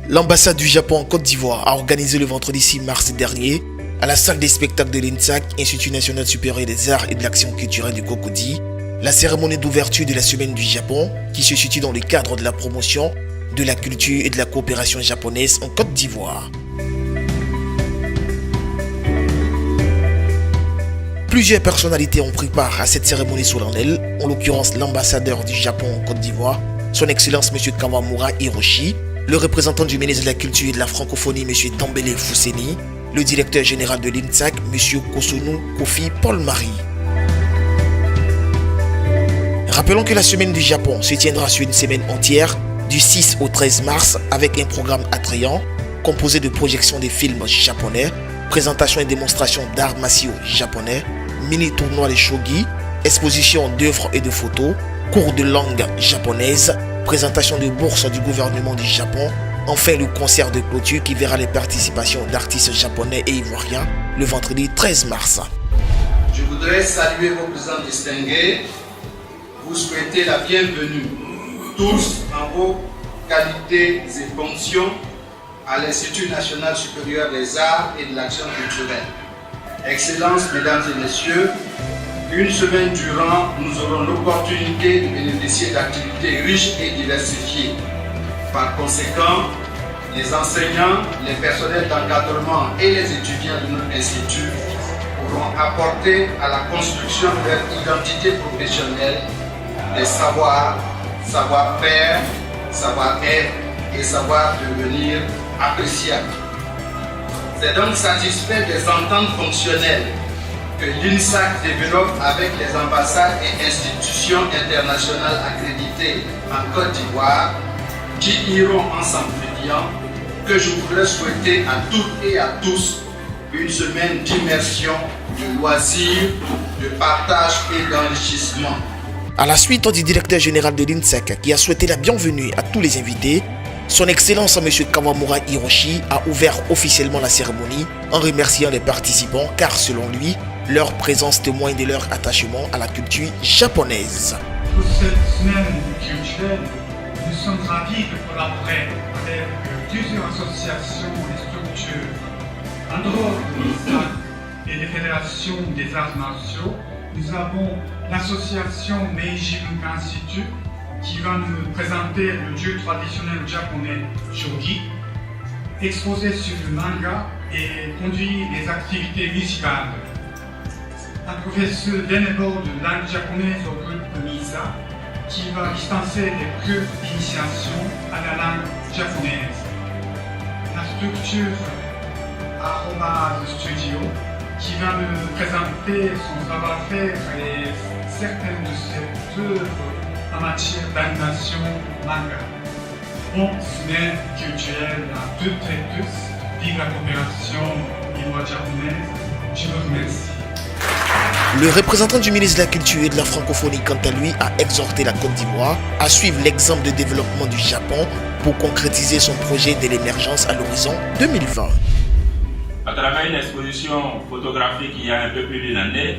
L'ambassade du Japon en Côte d'Ivoire a organisé le vendredi 6 mars dernier, à la salle des spectacles de l'INSAC, Institut National Supérieur des Arts et de l'Action Culturelle du Cocody, la cérémonie d'ouverture de la Semaine du Japon, qui se situe dans le cadre de la promotion de la culture et de la coopération japonaise en Côte d'Ivoire. Plusieurs personnalités ont pris part à cette cérémonie solennelle, en l'occurrence l'ambassadeur du Japon en Côte d'Ivoire, son Excellence M. Kawamura Hiroshi, le représentant du ministre de la Culture et de la Francophonie M. Tambele Fousseni, le directeur général de l'INSAC M. Kosunu Kofi Paul-Marie. Rappelons que la Semaine du Japon se tiendra sur une semaine entière, du 6 au 13 mars, avec un programme attrayant, composé de projections des films japonais, présentations et démonstrations d'arts martiaux japonais, mini-tournois de shogi, expositions d'œuvres et de photos, cours de langue japonaise, présentation de bourses du gouvernement du Japon, enfin le concert de clôture qui verra les participations d'artistes japonais et ivoiriens le vendredi 13 mars. Je voudrais saluer vos présents distingués, vous souhaiter la bienvenue tous en vos qualités et fonctions à l'Institut National Supérieur des Arts et de l'Action Culturelle. Excellences, Mesdames et Messieurs, une semaine durant, nous aurons l'opportunité de bénéficier d'activités riches et diversifiées. Par conséquent, les enseignants, les personnels d'encadrement et les étudiants de notre institut pourront apporter à la construction de leur identité professionnelle des savoirs, savoir-faire, savoir-être et savoir-devenir appréciables. C'est donc satisfait des ententes fonctionnelles que l'INSAC développe avec les ambassades et institutions internationales accréditées en Côte d'Ivoire qui iront en s'amplifiant, que je voudrais souhaiter à toutes et à tous une semaine d'immersion, de loisirs, de partage et d'enrichissement. À la suite du directeur général de l'INSAC qui a souhaité la bienvenue à tous les invités, son Excellence M. Kawamura Hiroshi a ouvert officiellement la cérémonie en remerciant les participants car selon lui, leur présence témoigne de leur attachement à la culture japonaise. Pour cette semaine culturelle, nous sommes ravis de collaborer avec plusieurs associations et structures. En dehors de l'INSAC et des fédérations des arts martiaux, nous avons l'association Meiji Bunka Institute qui va nous présenter le jeu traditionnel japonais shogi, exposer sur le manga et conduire des activités musicales. Un professeur bénévole de langue japonaise au groupe MISA qui va dispenser des cours d'initiation à la langue japonaise. La structure Aroma Studio qui va nous présenter son savoir-faire et certaines de ses œuvres en matière d'animation manga. Bonne semaine culturelle à toutes et tous. Vive la coopération ivoiro-japonaise. Je vous remercie. Le représentant du ministre de la Culture et de la Francophonie, quant à lui, a exhorté la Côte d'Ivoire à suivre l'exemple de développement du Japon pour concrétiser son projet de l'émergence à l'horizon 2020. À travers une exposition photographique il y a un peu plus d'une année,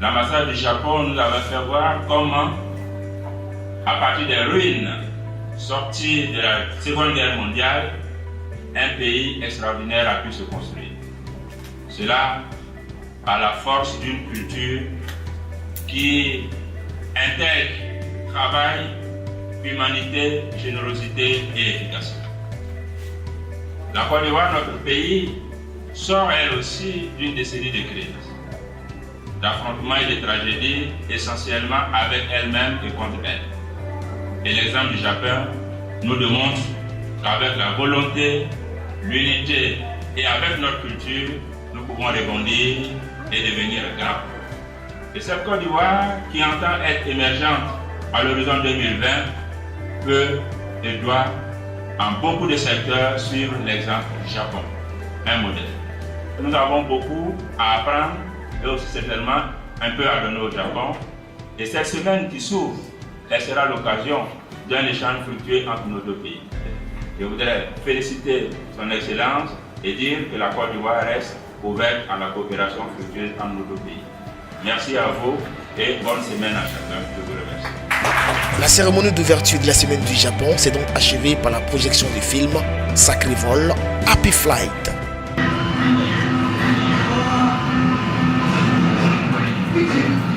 l'ambassade du Japon nous avait fait voir comment, à partir des ruines sorties de la Seconde Guerre mondiale, un pays extraordinaire a pu se construire. Cela par la force d'une culture qui intègre travail, humanité, générosité et efficacité. La Côte d'Ivoire, notre pays, sort elle aussi d'une décennie de crises, d'affrontements et de tragédies, essentiellement avec elle-même et contre elle. Et l'exemple du Japon nous démontre qu'avec la volonté, l'unité et avec notre culture, nous pouvons rebondir et devenir grands. Et cette Côte d'Ivoire, qui entend être émergente à l'horizon 2020, peut et doit, en beaucoup de secteurs, suivre l'exemple du Japon, un modèle. Nous avons beaucoup à apprendre et aussi certainement un peu à donner au Japon. Et cette semaine qui s'ouvre, elle sera l'occasion d'un échange fructueux entre nos deux pays. Je voudrais féliciter son Excellence et dire que la Côte d'Ivoire reste ouverte à la coopération fructueuse entre nos deux pays. Merci à vous et bonne semaine à chacun. Je vous remercie. La cérémonie d'ouverture de la semaine du Japon s'est donc achevée par la projection du film Sacré Vol, Happy Flight. Thank you.